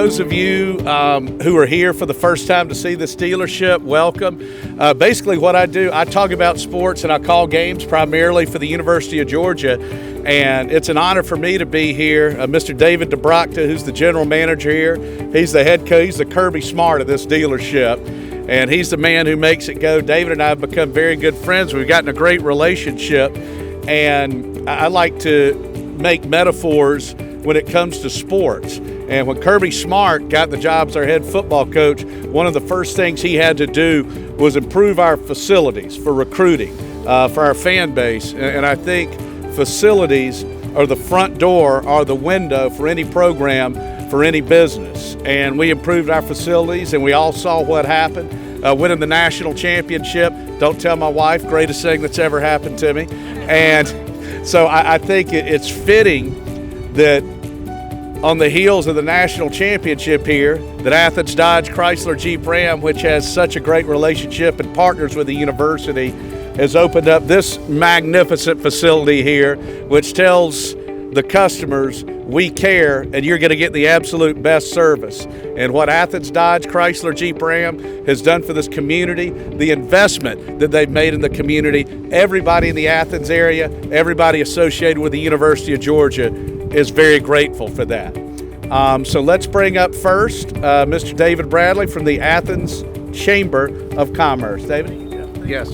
those of you who are here for the first time to see this dealership, welcome. Basically what I do, I talk about sports and I call games primarily for the University of Georgia. And it's an honor for me to be here. Mr. David DeBrocta, who's the general manager here, he's the head coach, he's the Kirby Smart of this dealership. And he's the man who makes it go. David and I have become very good friends. We've gotten a great relationship. And I like to make metaphors when it comes to sports. And when Kirby Smart got the job as our head football coach, one of the first things he had to do was improve our facilities for recruiting, for our fan base. And I think facilities are the front door, are the window for any program, for any business. And we improved our facilities, and we all saw what happened. Winning the national championship, don't tell my wife, greatest thing that's ever happened to me. And so I think it's fitting that on the heels of the national championship here, that Athens Dodge Chrysler Jeep Ram, which has such a great relationship and partners with the university, has opened up this magnificent facility here, which tells the customers we care and you're going to get the absolute best service. And what Athens Dodge Chrysler Jeep Ram has done for this community, the investment that they've made in the community, everybody in the Athens area, everybody associated with the University of Georgia is very grateful for that. So let's bring up first Mr. David Bradley from the Athens Chamber of Commerce. David? Yes.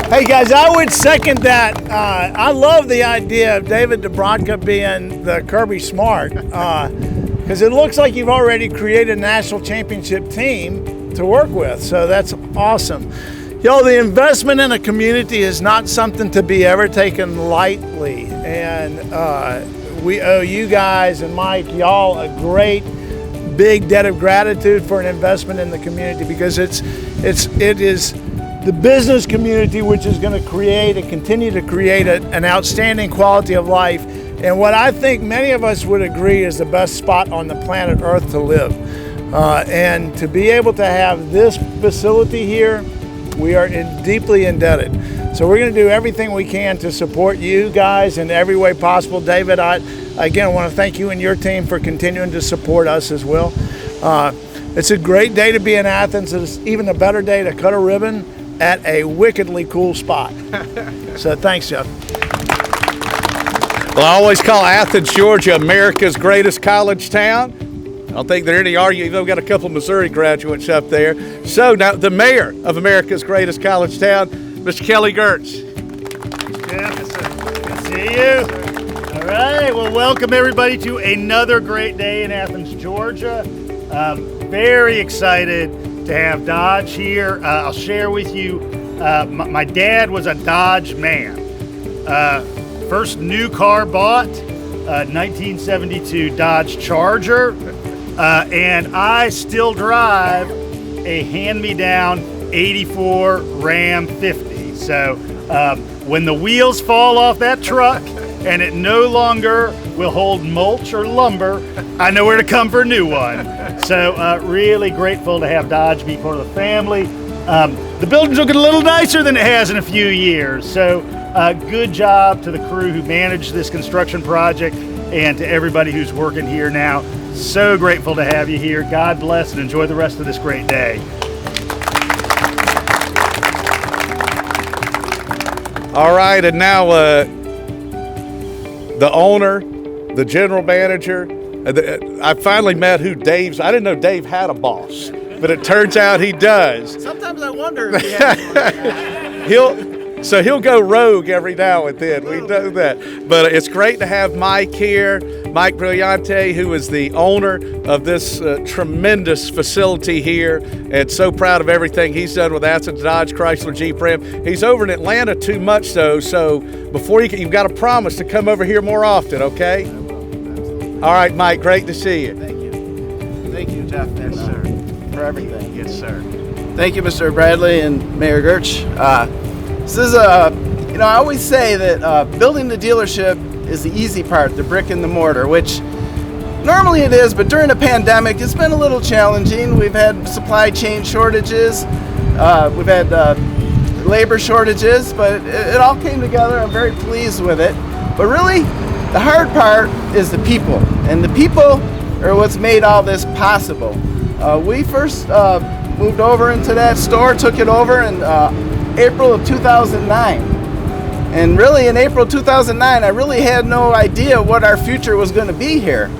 Hey guys, I would second that. I love the idea of David DeBrocta being the Kirby Smart because it looks like you've already created a national championship team to work with. So that's awesome. The investment in a community is not something to be ever taken lightly. And we owe you guys and Mike, y'all a great big debt of gratitude for an investment in the community because it is the business community which is going to create and continue to create an outstanding quality of life and what I think many of us would agree is the best spot on the planet Earth to live. And to be able to have this facility here, we are deeply indebted. So we're going to do everything we can to support you guys in every way possible. David, I again want to thank you and your team for continuing to support us as well. It's a great day to be in Athens. It's even a better day to cut a ribbon at a wickedly cool spot. So thanks, Jeff. Well, I always call Athens, Georgia, America's greatest college town. I don't think there are any argument. We've got a couple of Missouri graduates up there. So now the mayor of America's greatest college town, Mr. Kelly Gertz. Jeff, good to see you. All right, well, welcome everybody to another great day in Athens, Georgia. Very excited to have Dodge here. I'll share with you, my dad was a Dodge man. First new car bought, 1972 Dodge Charger, and I still drive a hand-me-down 84 Ram 50. So when the wheels fall off that truck and it no longer will hold mulch or lumber, I know where to come for a new one. So really grateful to have Dodge be part of the family. The building's looking a little nicer than it has in a few years. So good job to the crew who managed this construction project and to everybody who's working here now. So grateful to have you here. God bless and enjoy the rest of this great day. All right, and now the owner, the general manager, I finally met who Dave's. I didn't know Dave had a boss, but it turns out he does. Sometimes I wonder if he has He'll go rogue every now and then. We know that. But it's great to have Mike here, Mike Brillante, who is the owner of this tremendous facility here, and so proud of everything he's done with Athens Dodge Chrysler Jeep Ram. He's over in Atlanta too much, though, so before you've got to promise to come over here more often, okay? All right, Mike, great to see you. Thank you. Thank you, Jeff, Yes, sir. for everything. Yes, sir. Thank you, Mr. Bradley and Mayor Gertz. This is I always say that building the dealership is the easy part, the brick and the mortar, which normally it is, but during a pandemic, it's been a little challenging. We've had supply chain shortages, we've had labor shortages, but it all came together. I'm very pleased with it. But really, The hard part is the people, and the people are what's made all this possible. We first moved over into that store, took it over in April of 2009. And really in April 2009, I really had no idea what our future was going to be here.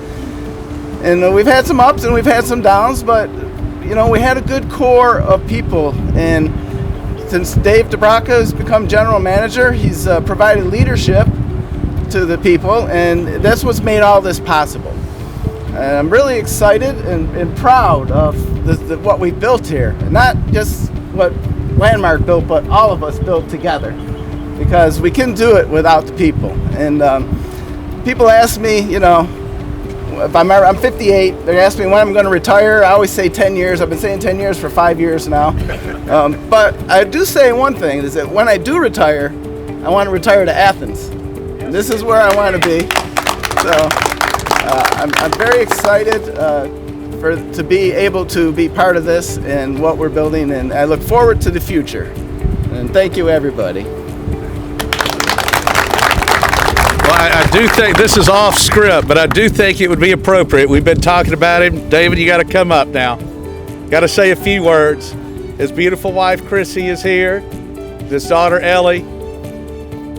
And we've had some ups and we've had some downs, but we had a good core of people. And since Dave DeBrocca has become general manager, he's provided leadership to the people, and that's what's made all this possible. And I'm really excited and proud of what we built here, and not just what Landmark built, but all of us built together, because we can do it without the people. And people ask me, if I'm 58, they ask me when I'm going to retire. I always say 10 years. I've been saying 10 years for 5 years now. But I do say one thing, is that when I do retire, I want to retire to Athens. And this is where I want to be. So I'm very excited to be able to be part of this and what we're building, and I look forward to the future. And thank you, everybody. Well, I do think this is off script, but I do think it would be appropriate. We've been talking about him. David, you got to come up now. Got to say a few words. His beautiful wife, Chrissy, is here. His daughter, Ellie.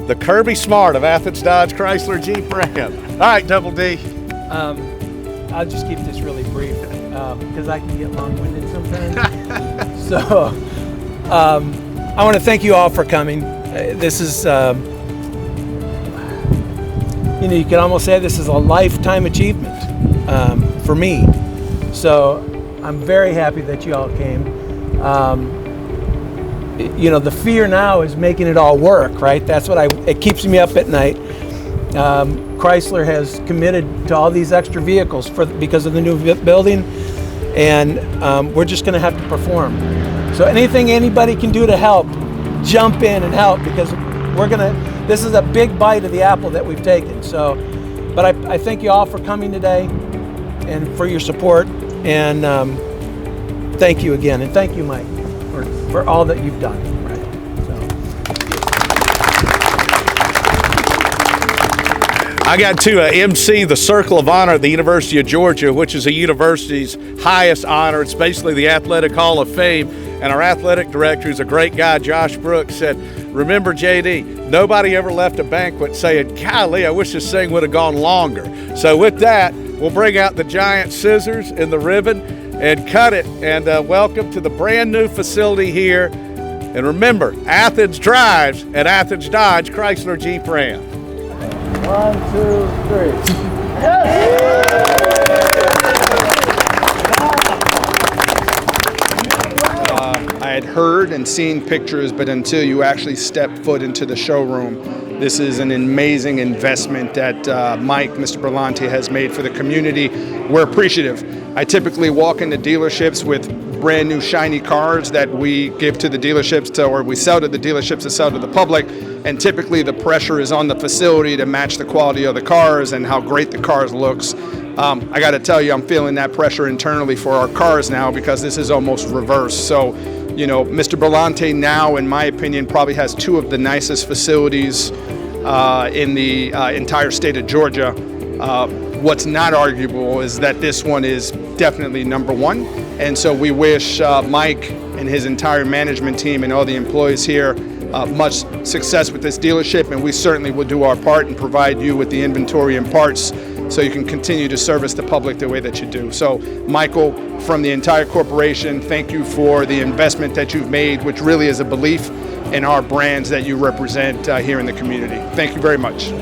The Kirby Smart of Athens Dodge Chrysler Jeep Ram. All right, Double D. I'll just keep this really brief because I can get long-winded sometimes. So I want to thank you all for coming. This is, you can almost say this is a lifetime achievement for me. So I'm very happy that you all came. The fear now is making it all work, right? That's what it keeps me up at night. Chrysler has committed to all these extra vehicles because of the new building, and we're just going to have to perform. So anything anybody can do to help, jump in and help, because this is a big bite of the apple that we've taken. So, but I thank you all for coming today and for your support, and thank you again, and thank you, Mike, for all that you've done. I got to MC the Circle of Honor at the University of Georgia, which is a university's highest honor. It's basically the Athletic Hall of Fame. And our athletic director, who's a great guy, Josh Brooks, said, remember, JD, nobody ever left a banquet saying, golly, I wish this thing would have gone longer. So with that, we'll bring out the giant scissors and the ribbon and cut it. And welcome to the brand new facility here. And remember, Athens drives at Athens Dodge Chrysler Jeep Ram. 1, 2, 3. I had heard and seen pictures, but until you actually step foot into the showroom, this is an amazing investment that Mr. Berlanti has made for the community. We're appreciative. I typically walk into dealerships with brand new shiny cars that we give to the dealerships or we sell to the dealerships to sell to the public, and typically the pressure is on the facility to match the quality of the cars and how great the cars looks. I got to tell you, I'm feeling that pressure internally for our cars now, because this is almost reverse. So, Mr. Berlanti now, in my opinion, probably has two of the nicest facilities in the entire state of Georgia. What's not arguable is that this one is definitely number one. And so we wish Mike and his entire management team and all the employees here much success with this dealership, and we certainly will do our part and provide you with the inventory and parts so you can continue to service the public the way that you do. So, Michael, from the entire corporation, thank you for the investment that you've made, which really is a belief in our brands that you represent here in the community. Thank you very much.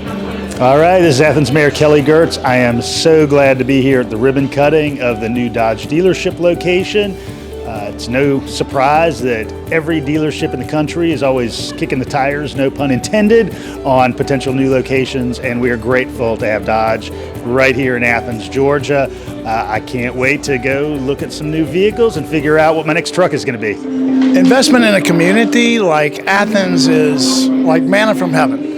All right, this is Athens Mayor Kelly Gertz. I am so glad to be here at the ribbon cutting of the new Dodge dealership location. It's no surprise that every dealership in the country is always kicking the tires, no pun intended, on potential new locations, and we are grateful to have Dodge right here in Athens, Georgia. I can't wait to go look at some new vehicles and figure out what my next truck is going to be. Investment in a community like Athens is like manna from heaven.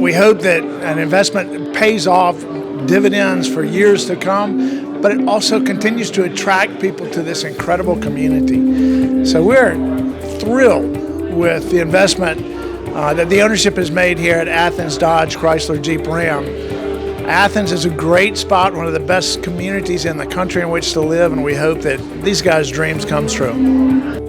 We hope that an investment pays off dividends for years to come, but it also continues to attract people to this incredible community. So we're thrilled with the investment that the ownership has made here at Athens Dodge Chrysler Jeep Ram. Athens is a great spot, one of the best communities in the country in which to live, and we hope that these guys' dreams come true.